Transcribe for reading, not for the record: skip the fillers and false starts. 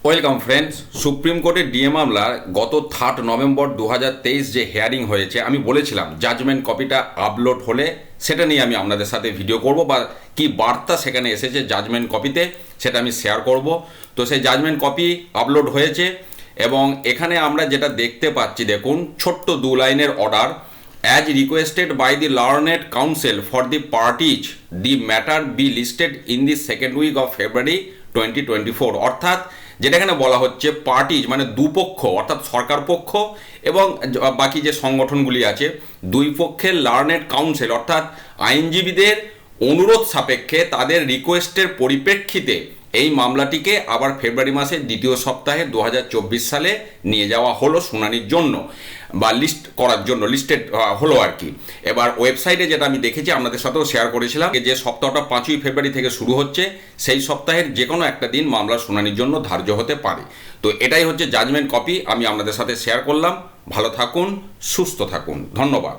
Welcome friends. Supreme কোর্টের DA মামলার গত 3 নভেম্বর 2023 যে হেয়ারিং হয়েছে, আমি বলেছিলাম জাজমেন্ট কপিটা আপলোড হলে সেটা নিয়ে আমি আপনাদের সাথে ভিডিও করব, বা কি বার্তা সেখানে এসেছে জাজমেন্ট কপিতে সেটা আমি শেয়ার করব। তো সেই জাজমেন্ট কপি আপলোড হয়েছে এবং এখানে আমরা যেটা দেখতে পাচ্ছি, দেখুন ছোট্ট 2 লাইনের order. As requested by the learned counsel for the parties the matter be listed in the second week of February 2024। অর্থাৎ যেটা এখানে বলা হচ্ছে, পার্টিজ মানে দুপক্ষ, অর্থাৎ সরকার পক্ষ এবং বাকি যে সংগঠনগুলি আছে, দুই পক্ষের লার্নেড কাউন্সিল অর্থাৎ আইনজীবীদের অনুরোধ সাপেক্ষে তাদের রিকোয়েস্টের পরিপ্রেক্ষিতে এই মামলাটিকে আবার ফেব্রুয়ারি মাসের দ্বিতীয় সপ্তাহে 2024 সালে নিয়ে যাওয়া হলো শুনানির জন্য, বা লিস্ট করার জন্য লিস্টেড হলো আর কি। এবার ওয়েবসাইটে যেটা আমি দেখেছি, আপনাদের সাথেও শেয়ার করেছিলাম, যে সপ্তাহটা 5ই ফেব্রুয়ারি থেকে শুরু হচ্ছে, সেই সপ্তাহের যে কোনো একটা দিন মামলার শুনানির জন্য ধার্য হতে পারে। তো এটাই হচ্ছে জাজমেন্ট কপি, আমি আপনাদের সাথে শেয়ার করলাম। ভালো থাকুন, সুস্থ থাকুন, ধন্যবাদ।